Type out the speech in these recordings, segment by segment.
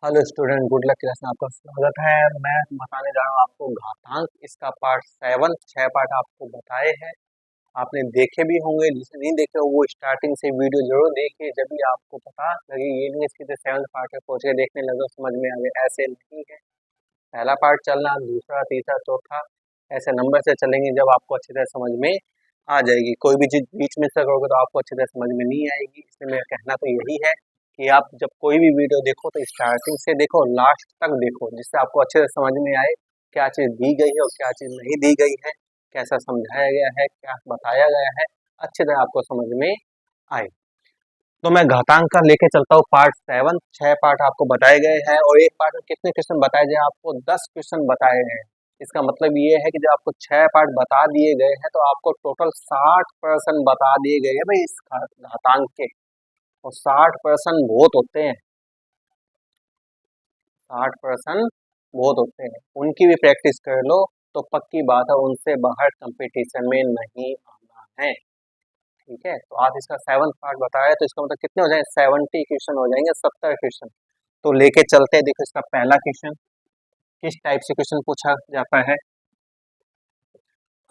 Hello student, good luck class में आपका स्वागत है। मैं बताने जा रहा हूँ आपको घातांक, इसका पार्ट 7। 6 पार्ट आपको बताए हैं, आपने देखे भी होंगे। जिसे नहीं देखे हो वो स्टार्टिंग से वीडियो जरूर देखिए, जब भी आपको पता लगे। ये नहीं इसकी 7 पार्ट में पहुंच के देखने लगे समझ में आ गया, ऐसे नहीं है। पहला पार्ट चलना, दूसरा, तीसरा, चौथा, ऐसे नंबर से चलेंगे जब आपको अच्छी तरह समझ में आ जाएगी। कोई भी चीज बीच में से करोगे तो आपको अच्छी तरह समझ में नहीं आएगी। इसलिए मेरा कहना तो यही है कि आप जब कोई भी वीडियो देखो तो स्टार्टिंग से देखो, लास्ट तक देखो, जिससे आपको अच्छे से समझ में आए क्या चीज दी गई है और क्या चीज नहीं दी गई है, कैसा समझाया गया है, क्या बताया गया है, अच्छी तरह आपको समझ में आए। तो मैं घातांक का लेके चलता हूँ पार्ट 7। 6 पार्ट आपको बताए गए हैं और एक पार्ट में कितने क्वेश्चन बताए गए, आपको 10 क्वेश्चन बताए गए हैं। इसका मतलब ये है कि जब आपको 6 पार्ट बता दिए गए हैं तो आपको टोटल 60% बता दिए गए हैं भाई इस घातांक के। और 60% बहुत होते हैं, 60% बहुत होते हैं। उनकी भी प्रैक्टिस कर लो तो पक्की बात है उनसे बाहर कंपटीशन में नहीं आना है। ठीक है, तो आप इसका 7 पार्ट बताया तो इसका मतलब कितने हो जाएंगे, 70 क्वेश्चन हो जाएंगे, 70 क्वेश्चन। तो लेके चलते हैं। देखो इसका पहला क्वेश्चन किस टाइप से क्वेश्चन पूछा जाता है।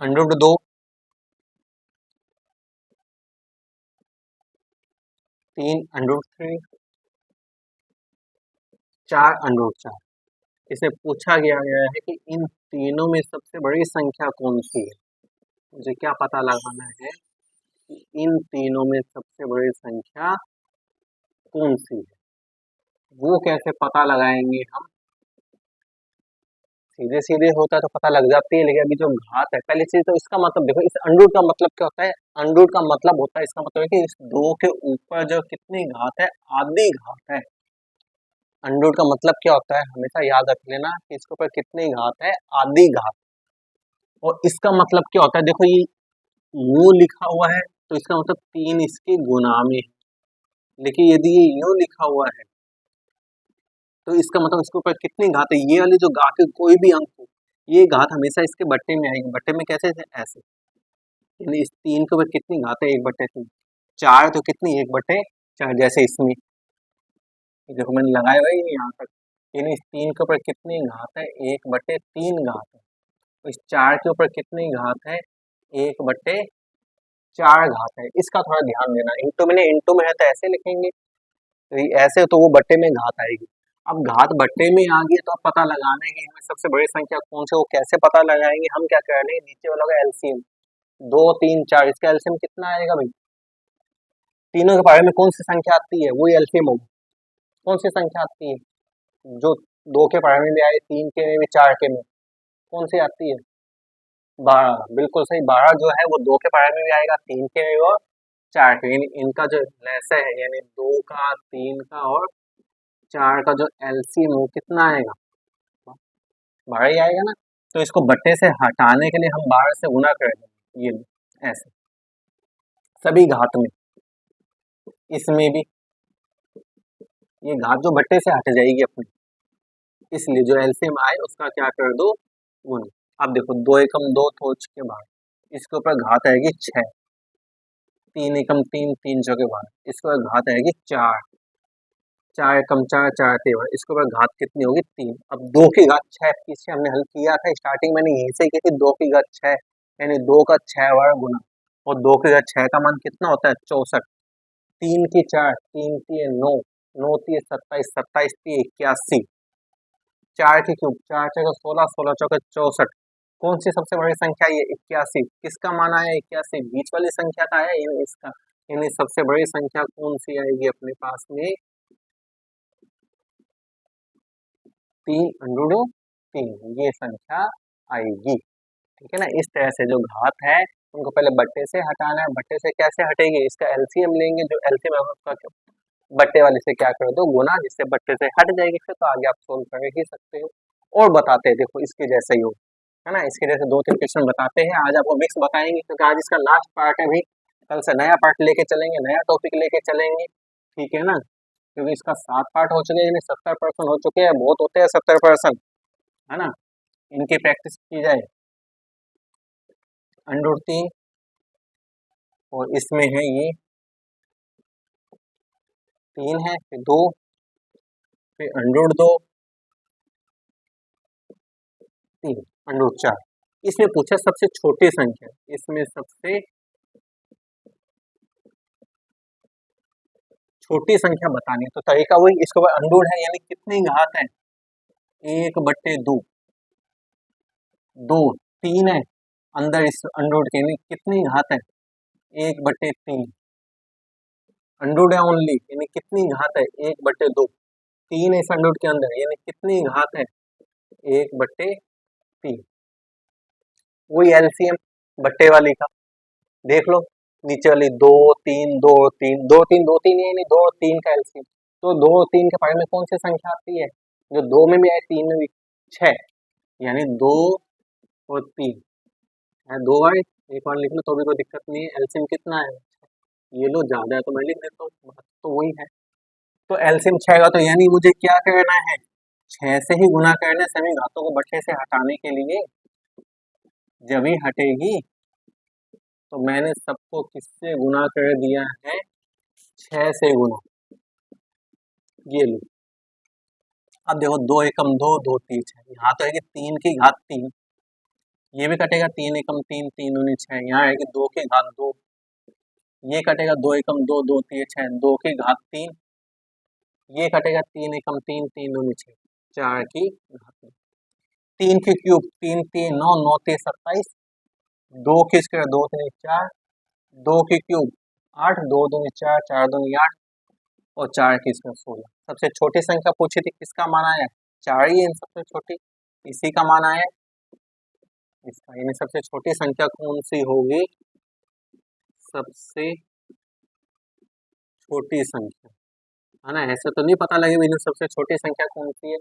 Under root 2, 3 under root 3, 4 under root 4। इसे पूछा गया है कि इन तीनों में सबसे बड़ी संख्या कौन सी है। मुझे क्या पता लगाना है कि इन तीनों में सबसे बड़ी संख्या कौन सी है। वो कैसे पता लगाएंगे हम, सीधे सीधे होता है तो पता लग जाती है, लेकिन अभी जो घात है, पहली चीज तो इसका मतलब देखो, इस अंडर का मतलब क्या होता है। अंडर का मतलब होता है, इसका मतलब है कि इस 2 के ऊपर जो कितनी घात है, आधी घात है। अंडर का मतलब क्या होता है, हमेशा याद रख लेना कि इसके ऊपर कितनी घात है, आधी घात। और इसका मतलब क्या होता है, देखो ये यूं लिखा हुआ है तो इसका मतलब 3 इसके गुना में है। लेकिन यदि ये यूं लिखा हुआ है तो इसका मतलब इसके ऊपर कितनी घात है, ये वाली जो घात है, कोई भी अंक हो, ये घात हमेशा इसके बट्टे में आएगी। बट्टे में कैसे, ऐसे। यानी इस 3 के ऊपर कितनी घात है, 1/3। 4 तो कितनी, 1/4, जैसे इसमें देखो मैंने लगाया हुआ है यहाँ तक। यानी इस 3 के ऊपर कितनी घात है, 1/3 घात है। तो इस 4 के ऊपर कितनी घात है, 1/4 घात है। इसका थोड़ा ध्यान देना, इंटू में नहीं, इंटू में है तो ऐसे लिखेंगे, तो ये ऐसे तो वो बट्टे में घात आएगी। अब घात बट्टे में आ गई तो अब पता लगाना है कि हमें सबसे बड़ी संख्या कौन सी है। वो कैसे पता लगाएंगे, हम क्या कर लेंगे, नीचे वाला का एलसीएम, 2, 3, 4, इसका एलसीएम कितना आएगा भाई। तीनों के बारे में कौन सी संख्या आती है, वही एलसीएम होगी। कौन सी संख्या आती है जो 2 के बारे में भी आए, 3 के में भी, 4 के में, कौन सी आती है, 12। बिल्कुल सही, 12 जो है वो 2 के बारे में भी आएगा, 3 के में और 4 के। यानी इनका जो लैसा है, यानी 2 का, 3 का और 4 का जो एलसीएम वो कितना आएगा, 12 ही आएगा ना। तो इसको बट्टे से हटाने के लिए हम 12 से गुना कर देंगे, ये ऐसे सभी घात में। इसमें भी ये घात जो बट्टे से हट जाएगी अपनी, इसलिए जो एलसीएम आए उसका क्या कर दो, गुना। अब देखो 2 एकम 2 हो चुके बाहर, इसके ऊपर घात आएगी 6, 3 एकम 3, 3 चौके बाहर, इसके ऊपर घात आएगी 4, 4 एकम 4, 4 तेरह, इसके ऊपर घात कितनी होगी, 3। अब 2 की घात 6 पीछे हमने हल किया था, स्टार्टिंग मैंने यहीं से की थी, 2 की घात 6 यानी 2 का 6 बार गुना। और 2 की घात 6 का मान कितना होता है, 64। 3 की 4, 3 तिये 9, 9 तिये 27, 27 तिये 81, 4 की क्यूब, 4 चौके 16, 16 चौके 64। कौन सी सबसे बड़ी संख्या, ये 81। किसका मान आया, 81, बीच वाली संख्या का है, यानी इसका। यानी सबसे बड़ी संख्या कौन सी आएगी अपने पास में, 3√3, ये संख्या आएगी। ठीक है ना। इस तरह से जो घात है उनको पहले बट्टे से हटाना है। बट्टे से कैसे हटेगी, इसका एलसीएम लेंगे, जो एलसीएम है उसका बट्टे वाले से क्या कर दो, गुना, जिससे बट्टे से हट जाएगी। फिर तो आगे आप सोल्व कर ही सकते हो। और बताते हैं, देखो इसके जैसे ही हो, है ना, इसके जैसे 2-3 क्वेश्चन बताते हैं। आज आपको मिक्स बताएंगे क्योंकि आज इसका लास्ट पार्ट है भाई। कल से नया पार्ट लेके चलेंगे, नया टॉपिक लेके चलेंगे। ठीक है ना, क्योंकि इसका 7 पार्ट हो चुके हैं, यानी 70% हो चुके हैं, बहुत होते हैं 70%, है ना। इनकी प्रैक्टिस की जाए। अंडर 3, और इसमें है ये 3 है, फिर 2, फिर √2 3 √4। इसमें पूछा सबसे छोटी संख्या, इसमें सबसे छोटी संख्या बतानी है। तो तरीका वही, इसके ऊपर अंडूर है यानी कितनी घात है, 1/2, 2 3 है अंदर इस अंडूर के, यानी कितनी घात है 1/3, अंडूर है ओनली यानी कितनी घात है 1/2, 3 है इस अंडूर के अंदर यानी कितनी घात है 1/3। वही एलसीएम बट्टे वाली का देख लो, नीचे वाली 2 3 2 3 2 3 2 3 यानी 2 और 3 का एलसीएम। तो 2 और 3 के परे में कौन सी संख्या आती है, जो 2 में भी है 3 में भी, 6, यानी 2 और 3 है, 2 बार एक बार लिख लो तो भी कोई दिक्कत नहीं है। एलसीएम कितना है, ये लो ज्यादा है तो मैं लिख देता हूँ, बात तो वही है। तो एलसीएम 6 का, तो यानी मुझे क्या करना है, 6 से ही गुना करना है सभी घातों को बट्टे से हटाने के लिए। जब ही हटेगी तो मैंने सबको किससे गुना कर दिया है, 6 से गुना। ये लो, अब देखो 2 एकम 2 2 3 6, यहाँ तो है कि 3 की घात 3, ये भी कटेगा 3 एकम 3 3 दूनी 6, यहाँ है कि 2 की घात 2, ये कटेगा 2 एकम 2 2 3 6, 2 की घात 3, ये कटेगा 3 एकम 3 3 दूनी 6, 4 की घात 3, 3 की क्यूब 3 3 9 9 3 27, 2 की स्क्वायर 2 3 4, 2 की क्यूब 8 2 दूनी 4 4 दूनी 8 और 4 की स्क्वायर 16। सबसे छोटी संख्या पूछी थी, किसका मान आया, 4 ही है सबसे छोटी, इसी का मान आया इसका, यानी सबसे छोटी संख्या कौन सी होगी, सबसे छोटी संख्या है ना। ऐसे तो नहीं पता लगे भी सबसे छोटी संख्या कौन सी है,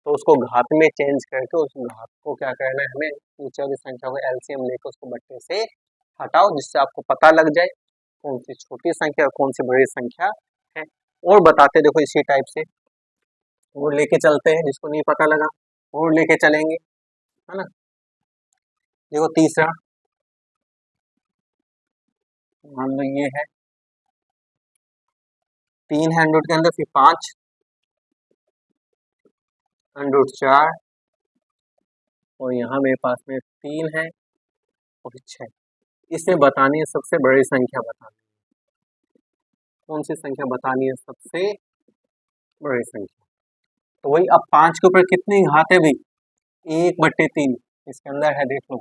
तो उसको घात में चेंज करके उस घात को क्या करना है हमें, नीचे वाली संख्या को एलसीएम लेकर उसको बट्टे से हटाओ, जिससे आपको पता लग जाए कौन सी छोटी संख्या और कौन सी बड़ी संख्या है। और बताते देखो इसी टाइप से, और लेके चलते हैं, जिसको नहीं पता लगा और लेके चलेंगे, है ना। देखो तीसरा, मान लो ये है 3 है अंडर के अंदर, फिर 5 √4 और यहाँ मेरे पास में 3 है और 6। इसमें बतानी है सबसे बड़ी संख्या, बतानी है कौन सी संख्या बतानी है सबसे बड़ी संख्या। तो वही, अब 5 के ऊपर कितनी घात है भाई, 1/3, इसके अंदर है देख लो,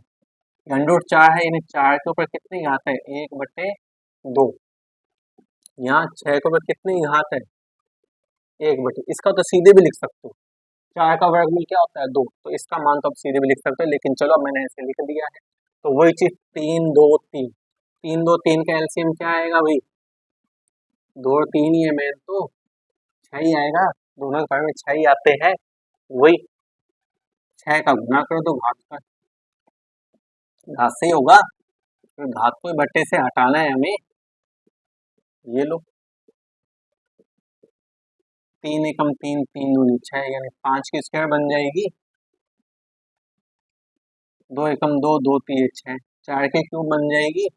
√4 है यानी 4 के ऊपर कितनी घात है 1/2, यहाँ 6 के ऊपर कितनी घात है 1/, इसका तो सीधे भी लिख सकते हो, 4 का वर्गमूल क्या होता है 2, तो इसका मान तो आप सीधे भी लिख सकते हो, लेकिन चलो अब मैंने ऐसे लिख दिया है। तो वही चीज 3 2 3 3 2 3 का एलसीएम क्या आएगा भाई, 2 और 3 ही है, मेन तो 6 ही आएगा, दोनों के बारे में 6 ही आते हैं। वही 6 का गुना करो तो घात का घात से ही होगा, तो घात को बट्टे से हटाना है हमें। ये लो 3 एकम 3 3 दूनी 6, यानी 5 की स्क्वायर बन जाएगी, 2 एकम 2 2 3 6, 4 की क्यूब बन जाएगी,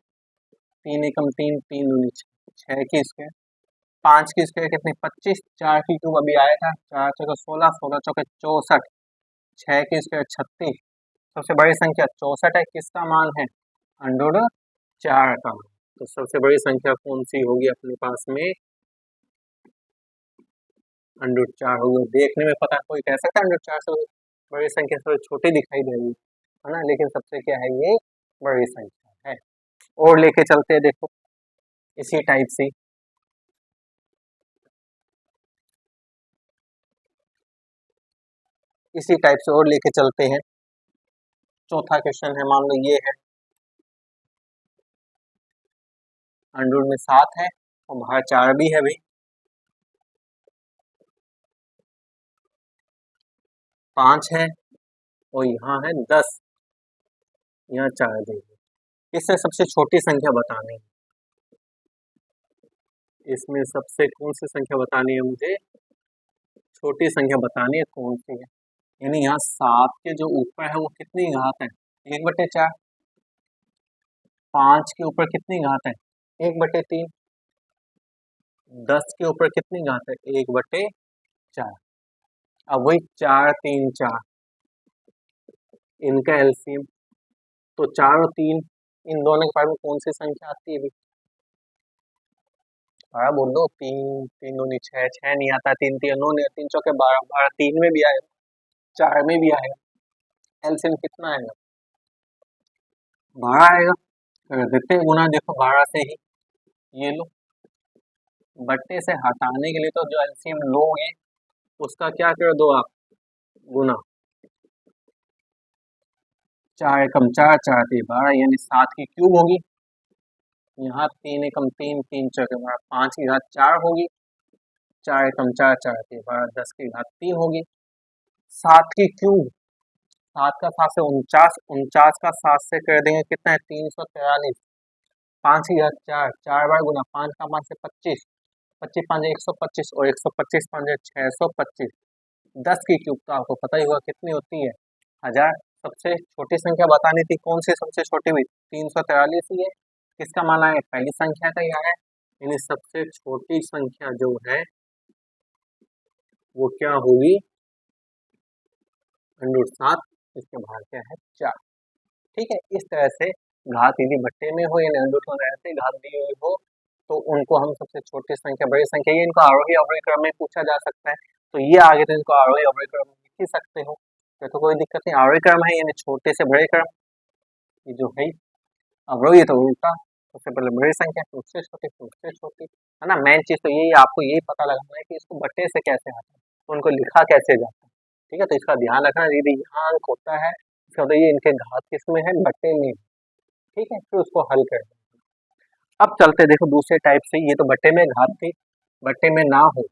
3 एकम 3 3 दूनी 6 की स्क्वायर, 5 की स्क्वायर कितनी 25, 4 की क्यूब अभी आया था, 4 चौके 16 16 चौके 64, 6 की स्क्वायर 36, सबसे बड़ी संख्या 64 है, किसका मान है √4 का। तो सबसे बड़ी संख्या कौन सी होगी अपने पास में, √4 होगी। देखने में पता, कोई कह सकता है √4 से बड़ी संख्या थोड़ी छोटी दिखाई दे रही है ना, लेकिन सबसे क्या है ये बड़ी संख्या है। और लेके चलते हैं, देखो इसी टाइप से, इसी टाइप से और लेके चलते हैं। चौथा क्वेश्चन है, मान लो ये है अंडर में 7 है और बाहर 4 भी है भाई, 5 है और यहाँ है 10, यहाँ 4 भी है। इससे सबसे छोटी संख्या बतानी है, इसमें सबसे कौन सी संख्या बतानी है मुझे, छोटी संख्या बतानी है कौन सी है। यानी यहाँ 7 के जो ऊपर है वो कितनी घात है 1/4, 5 के ऊपर कितनी घात है 1/3, 10 के ऊपर कितनी घात है 1/4। अब वही 4 3 4 इनका एलसीएम, तो 4 और 3 इन दोनों के पास में कौन सी संख्या आती है भाई? बारह बोल दो, 3 3 दूनी 6, 6 नहीं आता, 3 3 9 नहीं, 3 चौके 12, 12 3 में भी आएगा, 4 में भी आएगा, एलसीएम कितना आएगा? 12 आएगा। कर देते हैं गुना, देखो 12 से ही ये लो, बट्टे से हटाने के लिए तो जो एलसीएम लोगे उसका क्या कर दो आप, गुना। 4 एकम 4, 4 3 12, यानी 7 की क्यूब होगी। यहाँ 3 एकम 3, 3 चौके 12, 5 की घात 4 होगी। 4 एकम 4, 4 3 12, 10 की घात 3 होगी। 7 की क्यूब, 7 का 7 से 49, 49 का 7 से कर देंगे कितना है, 343। 5 की घात 4, 4 बार गुना, 5 का 5 से 25, 25 5 125, और 125 5 625। 10 की क्यूब तो आपको पता ही होगा कितनी होती है, 1000। सबसे छोटी संख्या बतानी थी, कौन सी सबसे छोटी हुई, 343 ही है। किसका माना है, पहली संख्या का ही आया है, यानी सबसे छोटी संख्या जो है वो क्या होगी, √7, इसके बाहर क्या है 4। ठीक है, इस तरह से घात यदि बट्टे में हो या ऐसे घात दी हुई हो तो उनको हम सबसे छोटी संख्या बड़ी संख्या, ये इनको आरोही अवरोही क्रम में पूछा जा सकता है, तो ये आगे तो इनको आरोही अवरोही क्रम में लिख ही सकते हो, तो कोई दिक्कत नहीं। आरोही क्रम है यानी छोटे से बड़े क्रम, ये जो है अवरोही तो उल्टा, सबसे पहले बड़ी संख्या फिर उससे छोटी फिर उससे छोटी, है ना। मेन चीज तो यही, आपको यही पता लगाना है कि इसको बट्टे से कैसे हटाए, तो उनको लिखा कैसे जाता है। ठीक है, तो इसका ध्यान रखना, यदि यहाँ अंक होता है इसका मतलब ये इनके घात किस में है, बट्टे में। ठीक है, फिर उसको हल कर। अब चलते देखो दूसरे टाइप से, ये तो बट्टे में घात थी, बट्टे में ना हो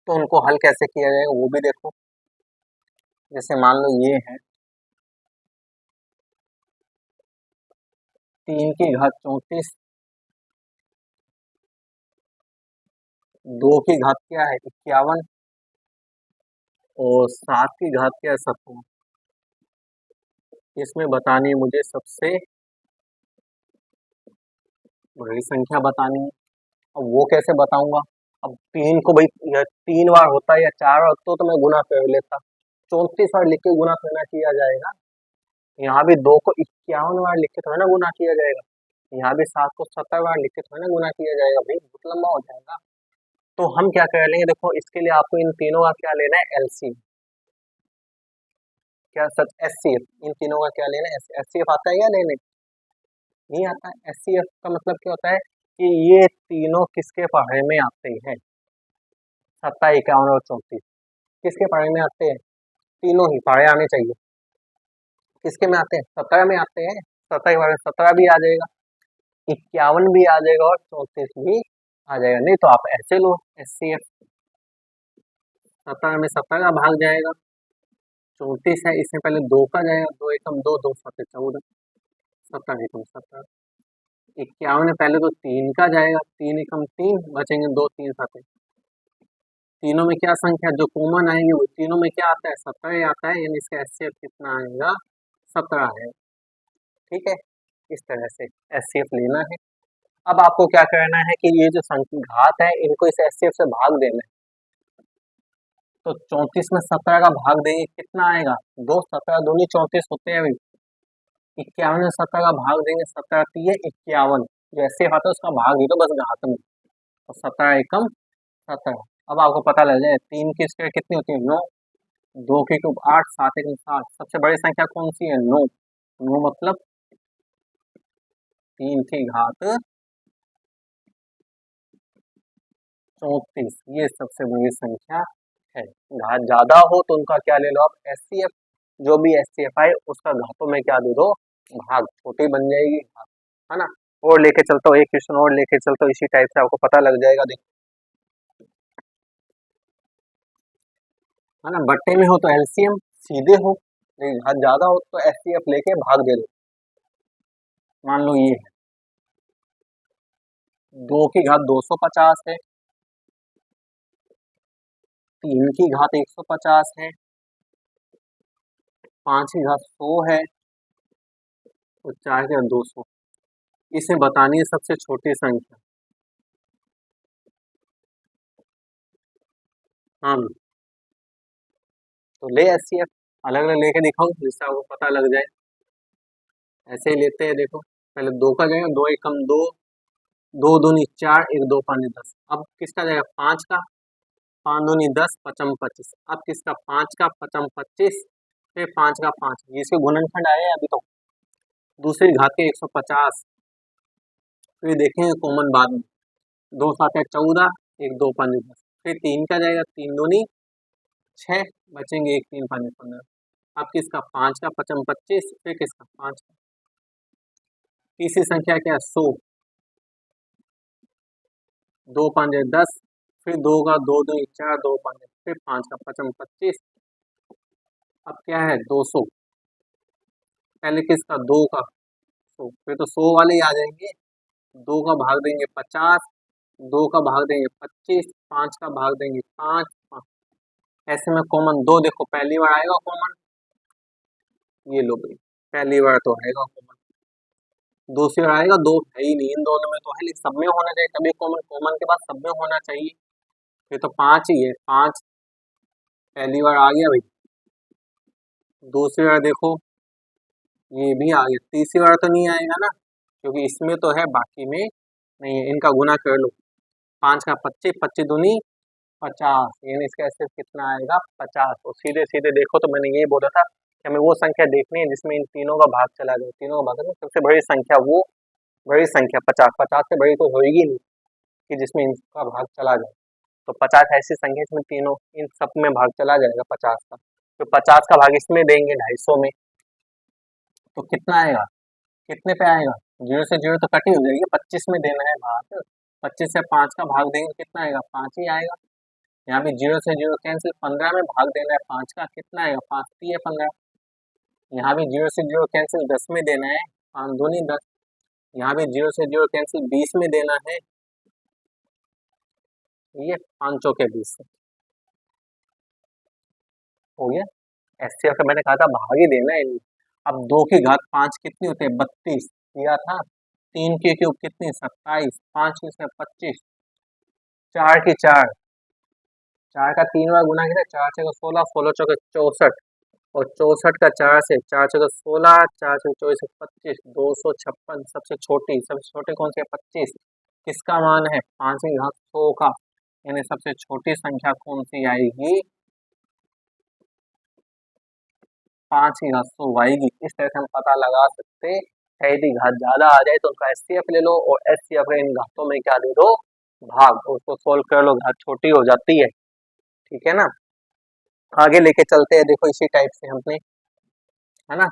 तो उनको हल कैसे किया जाएगा वो भी देखो। जैसे मान लो ये है 3 की घात 34, 2 की घात क्या है 51, और 7 की घात क्या है 17। इसमें बतानी है मुझे सबसे बड़ी संख्या बतानी है। अब वो कैसे बताऊंगा, अब 3 को भाई 3 बार होता है या 4 बार तो मैं गुना कर लेता, 34 बार लिख के गुना करना किया जाएगा। यहाँ भी 2 को 51 बार लिख के थोड़ा ना गुना किया जाएगा, यहाँ भी 7 को 70 बार लिख के थोड़ा ना गुना किया जाएगा, भाई बहुत लंबा हो जाएगा। तो हम क्या कर लेंगे, देखो इसके लिए आपको इन तीनों का क्या लेना है, एलसीएम, क्या सच एचसीएफ, इन तीनों का क्या लेना है, एचसीएफ आता है या लेने नहीं आता है। एचसीएफ का मतलब क्या होता है कि ये तीनों किसके पढ़े में आते हैं, 70 51 और 34 किसके पढ़े में आते हैं, तीनों ही पढ़े आने चाहिए। किसके में आते हैं, 17 में आते हैं, 17 के बारे में 17 भी आ जाएगा, 51 भी आ जाएगा और 34 भी आ जाएगा। नहीं तो आप ऐसे लो एचसीएफ, 17 में 17 का भाग जाएगा, 34 है इससे पहले 2 का जाएगा, 2 एकम 2, 2 7 14, 17 एकम 17। 51 में पहले तो 3 का जाएगा, 3 एकम 3 बचेंगे 2 3 7, तीनों में क्या संख्या जो कॉमन आएगी वो तीनों में क्या आता है, 17 ही आता है, यानी इसका एचसीएफ कितना आएगा, 17 है। ठीक है, इस तरह से एचसीएफ लेना है। अब आपको क्या करना है कि ये जो संख्या घात है इनको इस एचसीएफ से भाग देना है, तो 34 में 17 का भाग देंगे कितना आएगा, 2, 17 दूनी 34 होते हैं। 51 में 17 का भाग देंगे, 17 3 51, जैसे आता है उसका भाग दे दो बस घात में, तो 17 एकम 17। अब आपको पता लग जाए 3 की स्क्वायर कितनी होती है 9, 2 की क्यूब 8, 7 एकम 7, सबसे बड़ी संख्या कौन सी है 9, 9 मतलब 3 की घात 34, ये सबसे बड़ी संख्या है। घात ज्यादा हो तो उनका क्या ले लो आप, एचसीएफ, जो भी एचसीएफ आए उसका घातों में क्या दे दो, भाग, छोटी बन जाएगी, है ना। और लेके चलता हूँ, एक क्वेश्चन और लेके चलता हूँ, इसी टाइप से आपको पता लग जाएगा, देखो है ना। बट्टे में हो तो एलसीएम सीधे हो, लेकिन घात ज्यादा हो तो एचसीएफ लेके भाग दे दो। मान लो ये है 2 की घात 250 है, 3 की घात 150 है, 5 की घात 100 है, और 4 की घात 200। इसे बतानी है सबसे छोटी संख्या, हाँ, तो ले एचसीएफ, अलग अलग लेके दिखाऊं जिससे आपको पता लग जाए। ऐसे ही लेते हैं, देखो पहले दो का जाएगा, दो एकम दो, दो दूनी चार, एक दो पाँच 10। अब किसका जाएगा, पाँच का, पाँच दूनी 10, पचम 25। अब किसका, पाँच का, पचम 25, फिर पाँच का पाँच, जिसके गुणनखंड आए हैं अभी तो दूसरी घात के 150। फिर देखेंगे कॉमन बाद में, दो सात है 14, एक दो पाँच 10, फिर तीन का जाएगा, तीन दूनी 6, बचेंगे एक, तीन पाँच 15। अब किसका, पाँच का, पचम 25, फिर किसका, पाँच का। तीसरी संख्या क्या है, 100, दो पाँच 10, फिर दो का, दो दो चार, दो पाँच, फिर पाँच का, पचम 25। अब क्या है, 200, पहले किसका, दो का 100, फिर तो 100 वाले ही आ जाएंगे। दो का भाग देंगे 50, दो का भाग देंगे 25, पाँच का भाग देंगे 5। ऐसे में कॉमन दो, देखो पहली बार आएगा कॉमन, ये लो भाई, पहली बार तो आएगा कॉमन। दूसरी बार आएगा, दो है ही नहीं इन दोनों में तो है, लेकिन सब में होना चाहिए तभी कॉमन, कॉमन के बाद सब में होना चाहिए। फिर तो पांच ही है, पांच पहली बार आ गया भाई। दूसरी बार देखो, ये भी आ गया। तीसरी बार तो नहीं आएगा ना, क्योंकि इसमें तो है, बाकी में नहीं है। इनका गुना कर लो, पांच का 25, 25 दूनी 50, यानी इसका ऐसे कितना आएगा, 50। तो सीधे सीधे देखो, तो मैंने ये बोला था कि हमें वो संख्या देखनी है जिसमें इन तीनों का भाग चला जाए। तीनों का भाग में सबसे बड़ी संख्या, वो बड़ी संख्या 50, 50 से बड़ी कोई होगी नहीं कि जिसमें इनका भाग चला जाए। तो 50 ऐसी संख्या जिसमें तीनों, इन सब में भाग चला जाएगा 50 का। तो 50 का भाग इसमें देंगे 250 में, तो कितना आएगा, कितने पे आएगा, जीरो से जीरो तो कट ही हो जाएगी, 25 में देना है भाग। 25 से 5 का भाग देंगे कितना आएगा, 5 ही आएगा। यहाँ भी जीरो से जीरो कैंसिल, 15 में भाग देना है 5 का, कितना आएगा, 5 3 है 15। यहाँ भी जीरो से जीरो कैंसिल, 10 में देना है, 5 दूनी 10। यहाँ भी जीरो से जीरो कैंसिल, 20 में देना है, ये 5 चौके 20 हो गया। एचसीएफ का मैंने कहा था भाग ही देना है। अब दो की घात 5 कितनी होती है, 32 दिया था। तीन की क्यूब कितनी, 27, पांच की 25, चार की चार, चार का तीन बार गुना किया, चार छः 16, 16 चौके 64, और 64 का चार से, चार छः 16, चार छः 24, 25, 256। सबसे छोटी, सबसे छोटी कौन सी है, 25। किसका मान है, 5 की घात 100 का, यानी सबसे छोटी संख्या कौन सी आएगी, 5 की घात 100 आएगी। इस तरह से हम पता लगा सकते हैं। यदि घात ज्यादा आ जाए तो उनका एचसीएफ ले लो, और एचसीएफ का इन घातों में क्या दे दो, भाग, तो उसको सोल्व कर लो, घात छोटी हो जाती है। ठीक है ना, आगे लेके चलते हैं, देखो इसी टाइप से हमने, है ना,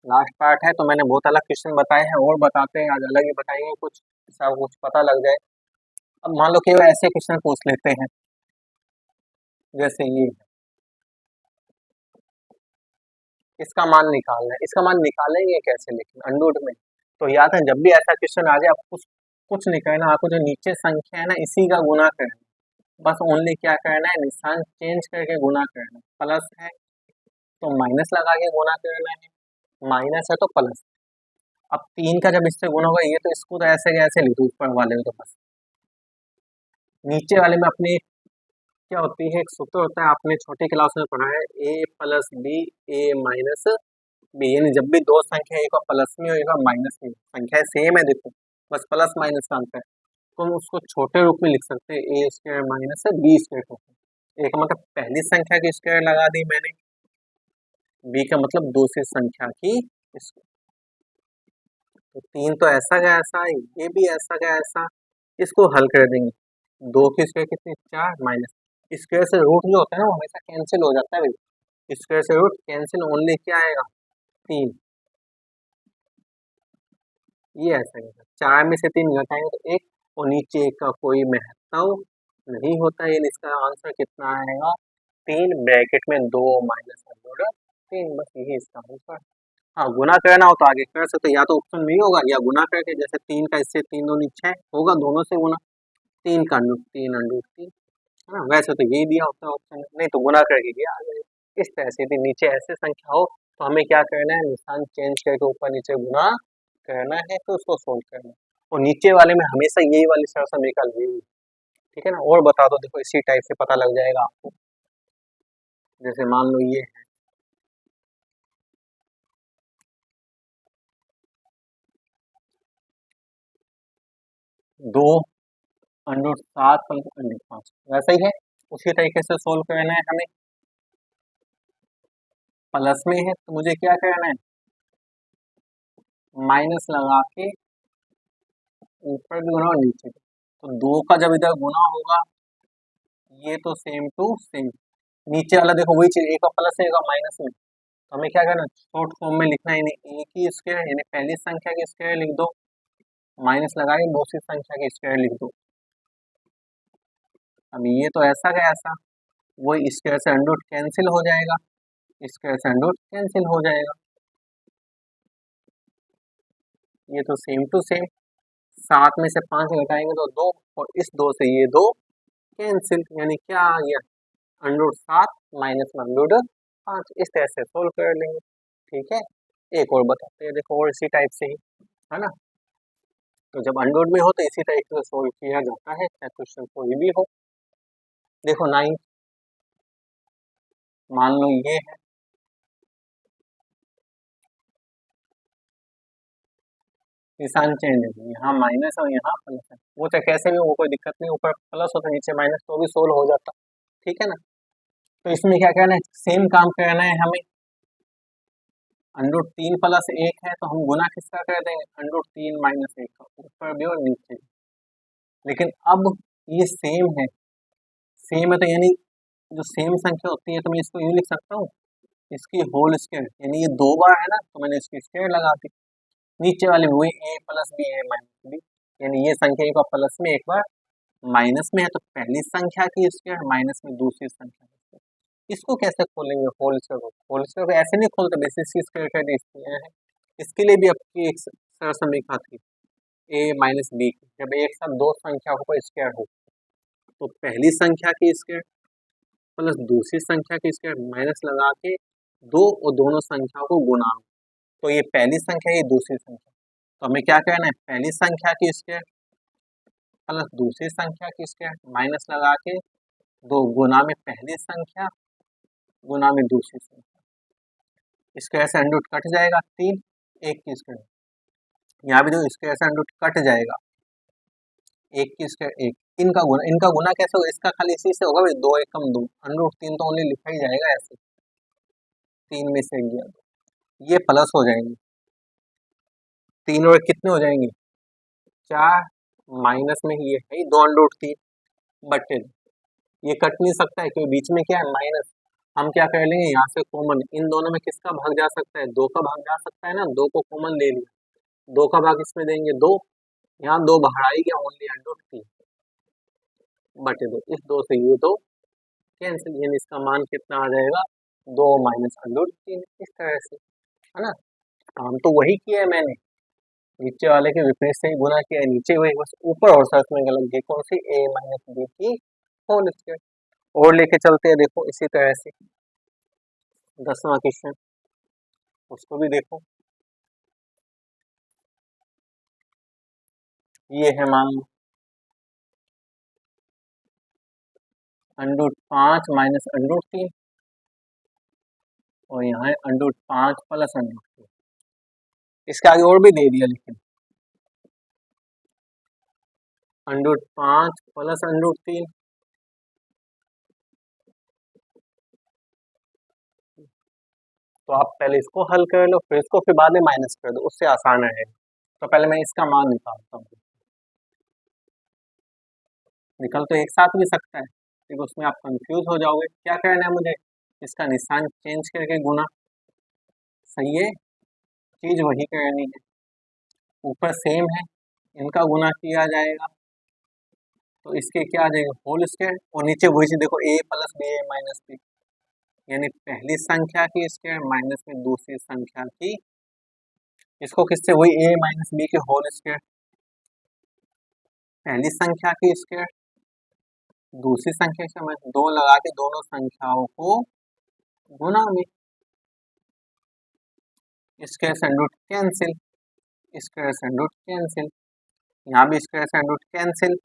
लास्ट पार्ट है। तो मैंने बहुत अलग क्वेश्चन बताए हैं, और बताते हैं आज अलग ही बताएंगे कुछ, सब कुछ पता लग जाए। अब मान लो कि ऐसे क्वेश्चन पूछ लेते हैं, जैसे ये, इसका मान निकालना है, इसका मान निकालेंगे कैसे, लेकिन अंडर में। तो याद है, जब भी ऐसा क्वेश्चन आ जाए, आप कुछ कुछ नहीं करना, आपको जो नीचे संख्या है ना, इसी का गुना करना, बस ओनली क्या करना है, निशान चेंज करके गुना करना है। प्लस है तो माइनस लगा के गुना करना है, माइनस है तो प्लस। अब तीन का जब इससे गुना होगा, ये तो इसको तो ऐसे कैसे लिखो, ऊपर वाले को तो बस, नीचे वाले में अपने क्या होती है, एक सूत्र होता है, आपने छोटी क्लास में पढ़ा है, ए प्लस बी, ए माइनस बी। यानी जब भी दो संख्या, एक प्लस में हो, एक माइनस में, संख्या सेम है, देखो बस प्लस माइनस का अंतर है, तो हम उसको छोटे रूप में लिख सकते हैं, ए स्क्वायर माइनस बी स्क्वायर। एक मतलब पहली संख्या की स्क्वायर लगा दी मैंने, बी का मतलब दूसरी संख्या की स्क्वायर। तो तीन तो ऐसा का ऐसा, ये भी ऐसा का ऐसा, इसको हल कर देंगे। दो की स्क्वायर कितनी, 4, माइनस स्क्वायर से रूट जो होता है ना, वो हमेशा कैंसिल हो जाता है भाई, स्क्वायर से रूट कैंसिल, ओनली क्या आएगा, 3। ये ऐसा है, 4 में से 3 घटाएंगे तो 1, और नीचे 1 का कोई महत्व नहीं होता है, इसका आंसर कितना आएगा, 3 ब्रैकेट में 2 माइनस 3, बस यही इसका आंसर। हाँ, गुना करना हो तो आगे कर सकते, या तो ऑप्शन नहीं होगा, या गुना करके, जैसे 3 का इससे 3 दूनी 6 होगा, दोनों से गुना, 3 का अंडर 3 अंडर 3, है ना, वैसे तो यही दिया होता है ऑप्शन, नहीं तो गुना करके ये आ जाए। इस तरह से यदि नीचे ऐसे संख्या हो तो हमें क्या करना है, निशान चेंज करके ऊपर नीचे गुना करना है, तो उसको सोल्व करना है। और नीचे वाले में हमेशा यही वाली सरसम निकल गई, ठीक है ना। और बता दो, देखो इसी टाइप से पता लग जाएगा आपको। जैसे मान लो ये है 2 √7 + √5, वैसा ही है। उसी तरीके से सोल्व करना है हमें। प्लस में है तो मुझे क्या करना है, माइनस लगा के ऊपर भी गुना और नीचे भी। तो 2 का जब इधर गुना होगा, ये तो सेम टू सेम, नीचे वाला देखो वही चीज, एक का प्लस है एक का माइनस में। तो हमें क्या करना है, शॉर्ट फॉर्म में लिखना है, यानी ए की स्क्वायर यानी पहली संख्या की स्क्वायर लिख दो, माइनस लगा के दूसरी संख्या की स्क्वायर लिख दो। अब ये तो ऐसा का ऐसा, वही स्क्वायर से अंडर रूट कैंसिल हो जाएगा, स्क्वायर से अंडर रूट कैंसिल हो जाएगा, ये तो सेम टू सेम। 7 में से 5 घटाएंगे तो 2, और इस 2 से ये 2 कैंसिल, यानी क्या आ गया, √7 माइनस √5। इस तरह से सोल्व कर लेंगे। ठीक है, एक और बताते हैं, देखो और इसी टाइप से ही है ना। तो जब अनरोड में हो तो इसी तरीके से सोल्व किया जाता है, चाहे क्वेश्चन कोई भी हो। देखो 9, मान लो ये है, निशान चेंज है, यहाँ माइनस और यहाँ प्लस है, वो चाहे कैसे भी हो, कोई दिक्कत नहीं, ऊपर प्लस होता नीचे माइनस तो भी सोल्व हो जाता। ठीक है ना। तो इसमें क्या करना है, सेम काम करना है हमें। √3 + 1 है तो हम गुना किसका कर देंगे, √3 - 1 का, ऊपर भी और नीचे भी। लेकिन अब ये सेम है, सेम है तो यानी जो सेम संख्या होती है तो मैं इसको यूँ लिख सकता हूँ, इसकी होल स्क्वायर, यानी ये 2 बार है ना तो मैंने इसकी स्क्वायर लगा दी। नीचे वाले हुए a + b a - b, यानी ये संख्या एक बार प्लस में एक बार माइनस में है तो पहली संख्या की स्क्वायर माइनस में दूसरी संख्या की स्क्वायर। इसको कैसे खोलेंगे होल स्क्वायर को, होल स्क्वायर को ऐसे नहीं खोलते, बेसिस की स्क्वायर कर दी है। इसके लिए भी आपकी एक सरल समीकरण थी, a - b की, जब एक साथ दो संख्या को स्क्वायर हो तो पहली संख्या की स्क्वायर प्लस दूसरी संख्या की स्क्वायर माइनस लगा के दो और दोनों संख्याओं को गुना, तो ये पहली संख्या ये दूसरी संख्या, तो हमें क्या करना है, पहली संख्या की स्क्वायर प्लस दूसरी संख्या की स्क्वायर माइनस लगा के दो गुना में पहली संख्या गुना में दूसरी संख्या, स्क्वायर से अंडर रूट कट जाएगा 3, 1 की स्क्वायर, यहाँ भी जो स्क्वायर से अंडर रूट कट जाएगा, 1 की स्क्वायर 1, इनका गुना कैसे होगा, इसका खाली इसी से होगा भाई, 2 1 कम 2, अंडर रूट 3 तो ओनली लिखा ही जाएगा ऐसे, 3 में से गया, ये प्लस हो जाएंगे, 3 और कितने हो जाएंगे 4, माइनस में ये है 2 अंडर रूट 3 बटे, ये कट नहीं सकता है क्योंकि बीच में क्या है माइनस। हम क्या कर लेंगे, यहाँ से कॉमन, इन दोनों में किसका भाग जा सकता है, 2 का भाग जा सकता है ना, 2 को कॉमन ले लिया, 2 का भाग इसमें देंगे 2, यहाँ 2 बाहर आई गया, ओनली अंडर रूट 3 बटे 2, इस 2 से ये 2 कैंसिल, यानी इसका मान कितना आ जाएगा, 2 माइनस अंडर रूट 3, इस तरह से है ना। काम तो वही किया है मैंने, नीचे वाले के विपरीत से ही गुना किया है, नीचे वही, बस ऊपर और साथ में गलत गई, कौन सी a - b की होल स्क्वायर। और लेके चलते हैं, देखो इसी तरह से 10वां क्वेश्चन, उसको भी देखो। ये है मान लो √5 माइनस √3, और यहाँ है √5 प्लस √3, इसके आगे और भी दे दिया, लेकिन √5 प्लस √3, तो आप पहले इसको हल कर लो, फिर इसको, फिर बाद में माइनस कर दो, उससे आसान है। तो पहले मैं इसका मान निकालता हूँ, निकल तो एक साथ भी सकता है लेकिन उसमें आप कंफ्यूज हो जाओगे, क्या करना है मुझे, इसका निशान चेंज करके गुना, सही है, चीज वही करनी है, ऊपर सेम है, इनका गुना किया जाएगा तो इसके क्या आ जाएगा होल स्क्वायर, और नीचे वही चीज देखो a + b a - b, यानी पहली संख्या की स्क्वायर माइनस में दूसरी संख्या की, इसको किससे, वही a - b के होल स्क्वायर, पहली संख्या की स्क्वायर दूसरी संख्या से मैं 2 लगा के दोनों संख्याओं को गुना में, स्क्वायर से अंडर रूट कैंसिल, स्क्वायर से अंडर रूट कैंसिल, यहाँ भी स्क्वायर से अंडर रूट कैंसिल,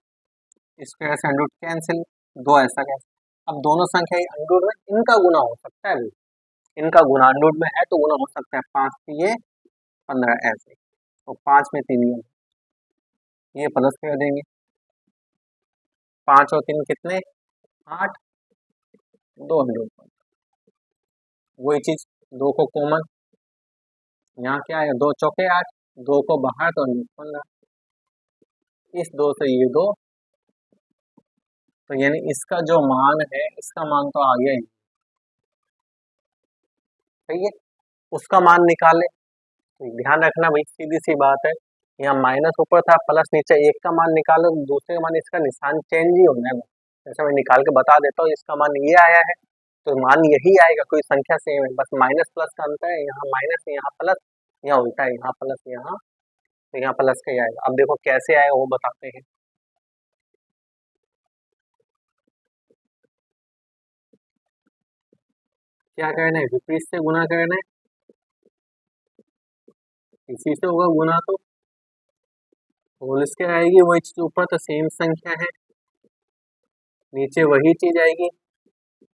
स्क्वायर से अंडर रूट कैंसिल, दो ऐसा कैंसिल। अब दोनों संख्या अंडर रूट में इनका गुना हो सकता है, इनका गुना अंडर रूट में है तो गुना हो सकता है, 5 ये 15 ऐसे, तो 5 में 3 ये प्लस कर देंगे, 5 और 3 कितने 8, 2 अंडर रूट, वही चीज 2 को कॉमन, यहाँ क्या आएगा 2 चौके 8, 2 को बाहर तो अंडर रूट 15, इस 2 से ये 2, तो यानी इसका जो मान है इसका मान तो आ गया ही, सही है, उसका मान निकाले। तो ध्यान रखना भाई, सीधी सी बात है, यहाँ माइनस ऊपर था प्लस नीचे, एक का मान निकालो तो दूसरे का मान, इसका निशान चेंज ही होना है। जैसे मैं निकाल के बता देता हूँ, इसका मान ये आया है तो मान यही आएगा, कोई संख्या सेम है, बस माइनस प्लस का अंतर है, यहाँ माइनस यहाँ प्लस, यहाँ उल्टा है, यहाँ प्लस यहाँ, तो यहाँ प्लस का ही आएगा। अब देखो कैसे आएगा वो बताते हैं। क्या करना है, विपरीत से गुना करना है, इसी से होगा गुना, तो होल स्क्वायर आएगी, वही चीज ऊपर तो सेम संख्या है, नीचे वही चीज आएगी,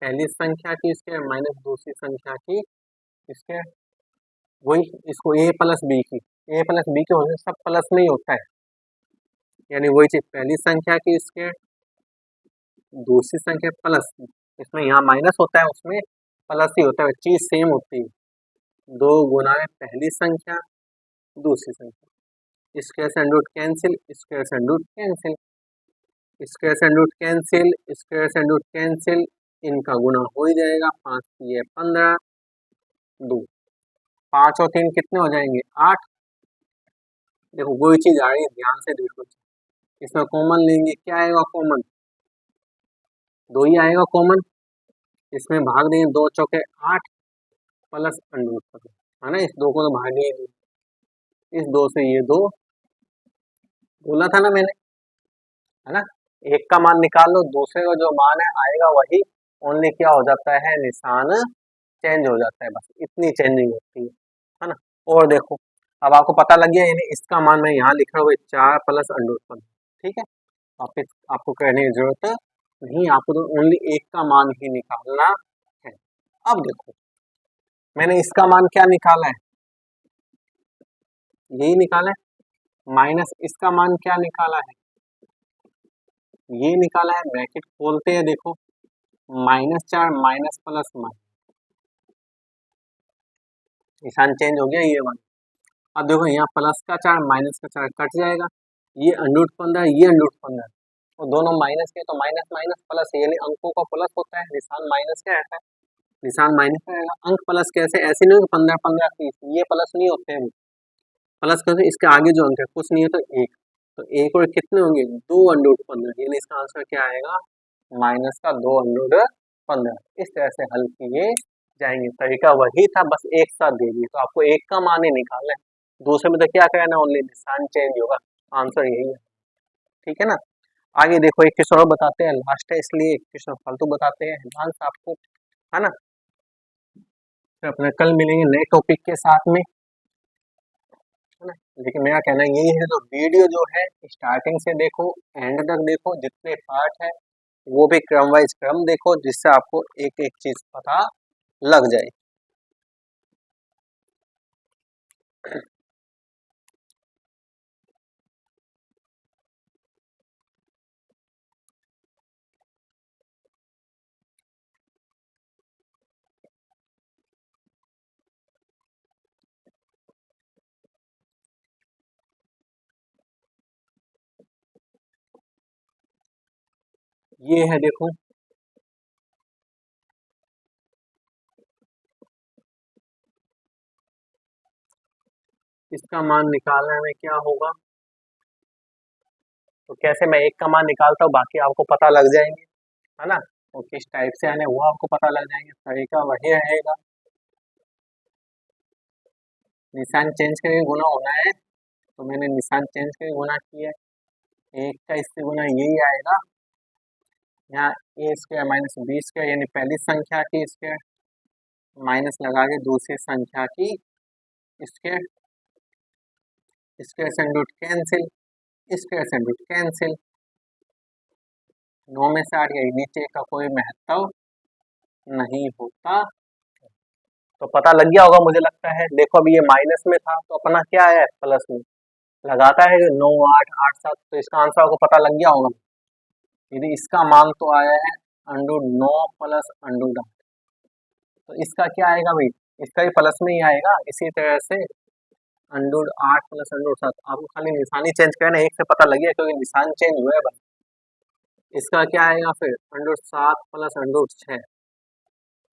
पहली संख्या की स्क्वायर माइनस दूसरी संख्या की स्क्वायर, वही इसको ए प्लस बी की, ए प्लस बी के होने से सब प्लस में ही होता है, यानी वही चीज पहली संख्या की स्क्वायर दूसरी संख्या प्लस, इसमें यहाँ माइनस होता है उसमें प्लस ही होता है, चीज सेम होती है, 2 गुना है पहली संख्या दूसरी संख्या, स्क्वायर से अंडर रूट कैंसिल, स्क्वायर से अंडर रूट कैंसिल, स्क्वायर से अंडर रूट कैंसिल, स्क्वायर से अंडर रूट कैंसिल, इनका गुना हो ही जाएगा, 5 ये 15, 2 5 और 3 कितने हो जाएंगे 8, देखो वही चीज आ रही है, ध्यान से देखो, इसमें कॉमन लेंगे, क्या आएगा कॉमन 2 ही आएगा कॉमन, इसमें भाग देंगे 2 चौके 8 प्लस अंडर रूट, है ना, इस 2 को तो भाग ही नहीं, इस 2 से ये 2, बोला था ना मैंने, है ना, एक का मान निकाल लो, दूसरे का जो मान है आएगा वही, ओनली क्या हो जाता है निशान चेंज हो जाता है, बस इतनी चेंजिंग होती है ना। और देखो अब आपको पता लग गया, यानी इसका मान मैं यहाँ लिख रहा हूँ 4 प्लस अंडर रूट 15, ठीक है, वापिस आपको कहने की जरूरत नहीं, आपको तो ओनली एक का मान ही निकालना है। अब देखो मैंने इसका मान क्या निकाला है, यही निकाला है, माइनस इसका मान क्या निकाला है, ये निकाला है, ब्रैकेट खोलते हैं देखो, -4 माइनस प्लस माइनस, निशान चेंज हो गया ये वाला। अब देखो यहाँ प्लस का 4 माइनस का 4 कट जाएगा, ये अंडर रूट 15 ये अंडर रूट 15, और दोनों माइनस के तो माइनस माइनस प्लस, यानी अंकों का प्लस होता है, निशान माइनस का रहता है, निशान माइनस का रहेगा, अंक प्लस कैसे, ऐसे नहीं हो 15 15 30, ये प्लस नहीं होते हैं, प्लस कैसे इसके आगे जो अंक है कुछ नहीं है तो एक, तो एक और कितने होंगे 2 अंडर रूट 15, यानी इसका आंसर क्या आएगा माइनस का 2 अंडर रूट 15। इस तरह से हल किए जाएंगे, तरीका वही था, बस एक साथ दे दिए, तो आपको एक का मान ही निकालना है, दूसरे में तो क्या करना है, ओनली निशान चेंज होगा, आंसर यही है, ठीक है ना। आगे देखो एक क्वेश्चन और बताते हैं, लास्ट है इसलिए एक क्वेश्चन फालतू बताते हैं एडवांस आपको, है ना, फिर अपने कल मिलेंगे नए टॉपिक के साथ में, है ना। लेकिन मेरा कहना यही है, तो वीडियो जो है स्टार्टिंग से देखो एंड तक देखो, जितने पार्ट है वो भी क्रम वाइज क्रम देखो, जिससे आपको एक एक चीज पता लग जाए। ये है देखो, इसका मान निकालने में क्या होगा, तो कैसे मैं एक का मान निकालता हूँ बाकी आपको पता लग जाएंगे, है ना, और किस टाइप से आने वो आपको पता लग जाएंगे, तरीका वही रहेगा, निशान चेंज करके गुना होना है, तो मैंने निशान चेंज करके गुना किया है, एक का इससे गुना यही आएगा, यहाँ ए स्क्वायर माइनस बी स्क्वायर, यानी पहली संख्या की स्क्वायर माइनस लगा के दूसरी संख्या की स्क्वायर, स्क्वायर से अंडर रूट कैंसिल, स्क्वायर से अंडर रूट कैंसिल, 9 में से 8 गई, नीचे का कोई महत्व नहीं होता। तो पता लग गया होगा मुझे लगता है। देखो अभी ये माइनस में था तो अपना क्या आया है, प्लस में। लगाता है 9 8 8 7, तो इसका आंसर आपको पता लग गया होगा। यदि इसका मान तो आया है √9 प्लस √8, तो इसका क्या आएगा भाई, इसका भी प्लस में ही आएगा। इसी तरह से √8 प्लस √7, आपको खाली निशानी चेंज करना है, एक से पता लग गया क्योंकि निशान चेंज हुआ है बस। इसका क्या आएगा फिर √7 प्लस √6,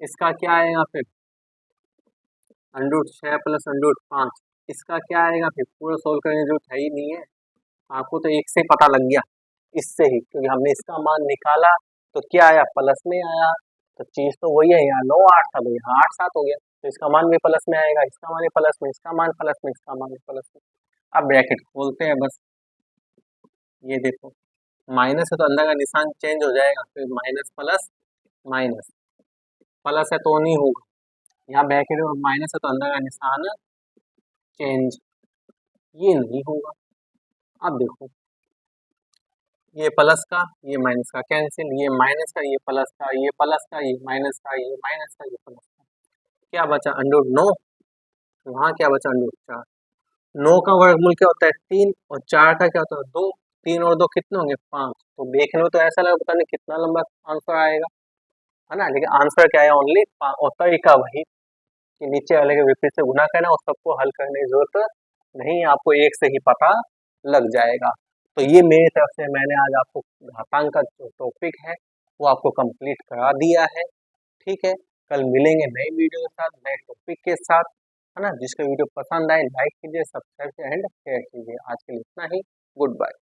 इसका क्या आएगा फिर √6 प्लस √5, इसका क्या आएगा फिर। पूरा सोल्व करने की जरूरत है ही नहीं है, आपको तो एक से पता लग गया इससे ही, क्योंकि हमने इसका मान निकाला तो क्या आया, प्लस में आया। तो चीज तो वही है, यहाँ 9 8 था तो यहाँ 8 7 हो गया, तो इसका मान भी प्लस में आएगा, इसका मान भी प्लस में, इसका मान प्लस में, इसका मान भी प्लस में। अब ब्रैकेट खोलते हैं बस, ये देखो माइनस है तो अंदर का निशान चेंज हो जाएगा, फिर माइनस प्लस माइनस, प्लस है तो नहीं होगा, यहाँ ब्रैकेट में माइनस है तो अंदर का निशान चेंज, ये नहीं होगा। अब देखो ये प्लस का ये माइनस का कैंसिल, ये माइनस का ये प्लस का, ये प्लस का ये माइनस का, ये माइनस का ये प्लस का, क्या बचा √9, वहाँ क्या बचा √4। 9 का वर्गमूल क्या होता है 3, और 4 का क्या होता है 2, 3 और 2 कितने होंगे 5। तो देखने में तो ऐसा लगा पता नहीं कितना लंबा आंसर आएगा, है ना, लेकिन आंसर क्या है ओनली 5, और तरीका वही कि नीचे वाले के विपरीत से गुना करना, और सबको हल करने की जरूरत नहीं, आपको एक से ही पता लग जाएगा। तो ये मेरी तरफ से मैंने आज आपको घातांक का जो टॉपिक है वो आपको कंप्लीट करा दिया है। ठीक है, कल मिलेंगे नई वीडियो के साथ, नए टॉपिक के साथ, है ना। जिसका वीडियो पसंद आए लाइक कीजिए, सब्सक्राइब एंड शेयर कीजिए। आज के लिए इतना ही, गुड बाय।